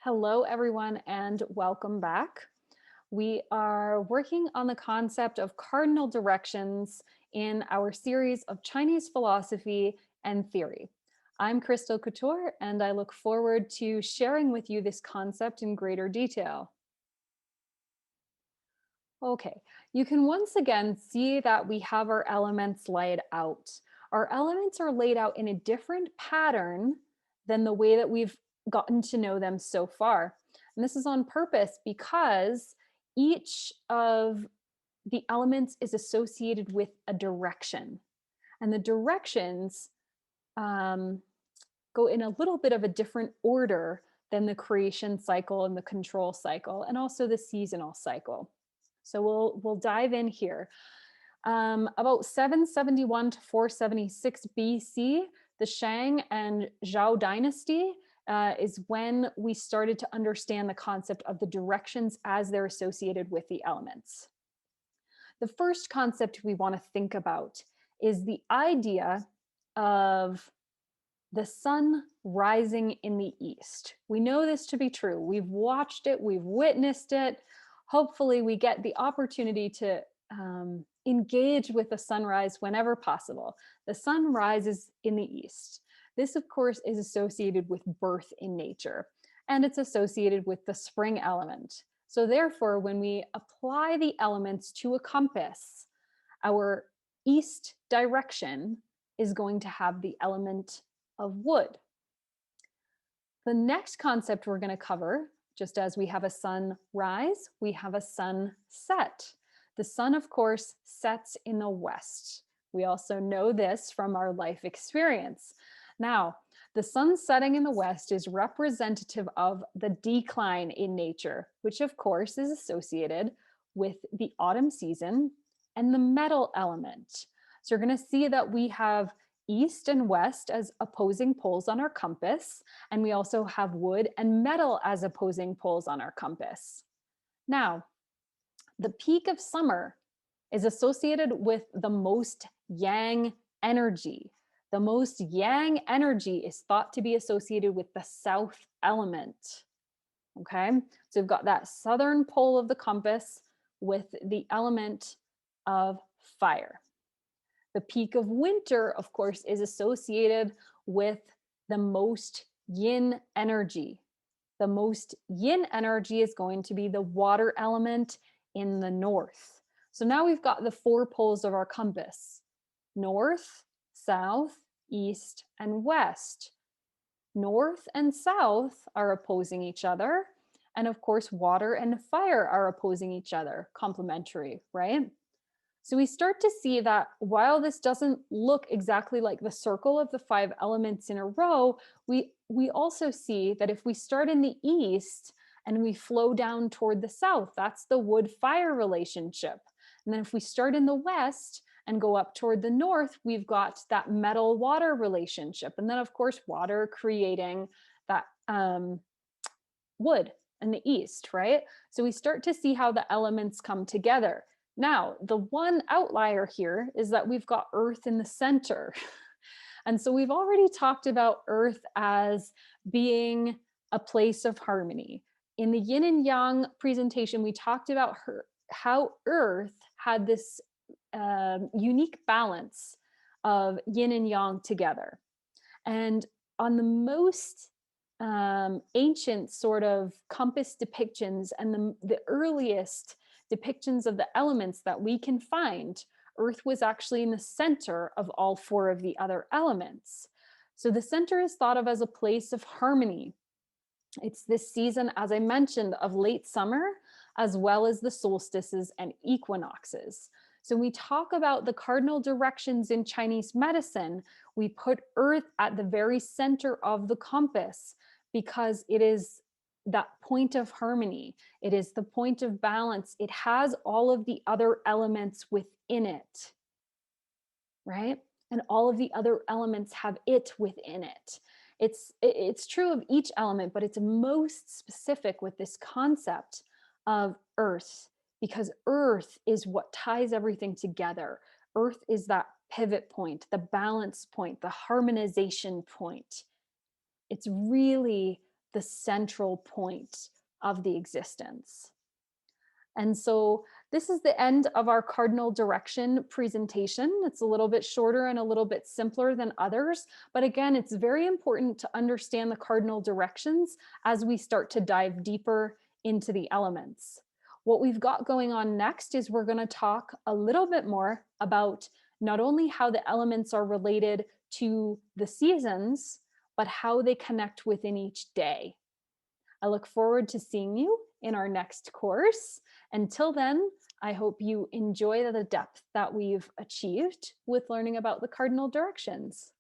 Hello, everyone, and welcome back. We are working on the concept of cardinal directions in our series of Chinese philosophy and theory. I'm Krystal Couture, and I look forward to sharing with you this concept in greater detail. Okay, you can once again see that we have our elements laid out. Our elements are laid out in a different pattern than the way that we've gotten to know them so far. And this is on purpose because each of the elements is associated with a direction. And the directions um, go in a little bit of a different order than the creation cycle and the control cycle, and also the seasonal cycle. So we'll dive in here. About 771 to 476 BC, the Shang and Zhao dynasty is when we started to understand the concept of the directions as they're associated with the elements. The first concept we want to think about is the idea of the sun rising in the east. We know this to be true. We've watched it, we've witnessed it. Hopefully, we get the opportunity to engage with the sunrise whenever possible. The sun rises in the east. This, of course, is associated with birth in nature, and it's associated with the spring element. So, therefore, when we apply the elements to a compass, our east direction is going to have the element of wood. The next concept we're going to cover, just as we have a sunrise, we have a sunset. The sun, of course, sets in the west. We also know this from our life experience. Now, the sun setting in the west is representative of the decline in nature, which of course is associated with the autumn season and the metal element. So you're going to see that we have east and west as opposing poles on our compass, and we also have wood and metal as opposing poles on our compass. Now, the peak of summer is associated with the most yang energy. The most yang energy is thought to be associated with the south element. Okay, so we've got that southern pole of the compass with the element of fire. The peak of winter, of course, is associated with the most yin energy. The most yin energy is going to be the water element in the north. So now we've got the four poles of our compass: north, south, east, and west. North and south are opposing each other. And of course, water and fire are opposing each other, complementary, right? So we start to see that while this doesn't look exactly like the circle of the five elements in a row, we also see that if we start in the east and we flow down toward the south, that's the wood-fire relationship. And then if we start in the west and go up toward the north, we've got that metal-water relationship. And then, of course, water creating that wood in the east, right? So we start to see how the elements come together. Now, the one outlier here is that we've got Earth in the center. And so we've already talked about Earth as being a place of harmony. In the yin and yang presentation, we talked about how Earth had this unique balance of yin and yang together. And on the most ancient sort of compass depictions and the earliest depictions of the elements that we can find, Earth was actually in the center of all four of the other elements. So the center is thought of as a place of harmony. It's this season, as I mentioned, of late summer, as well as the solstices and equinoxes. So when we talk about the cardinal directions in Chinese medicine, we put Earth at the very center of the compass because it is that point of harmony. It is the point of balance. It has all of the other elements within it, right? And all of the other elements have it within it. It's true of each element, but it's most specific with this concept of Earth, because Earth is what ties everything together. Earth is that pivot point, the balance point, the harmonization point. It's really the central point of the existence. And so this is the end of our cardinal direction presentation. It's a little bit shorter and a little bit simpler than others. But again, it's very important to understand the cardinal directions as we start to dive deeper into the elements. What we've got going on next is we're going to talk a little bit more about not only how the elements are related to the seasons, but how they connect within each day. I look forward to seeing you in our next course. Until then, I hope you enjoy the depth that we've achieved with learning about the cardinal directions.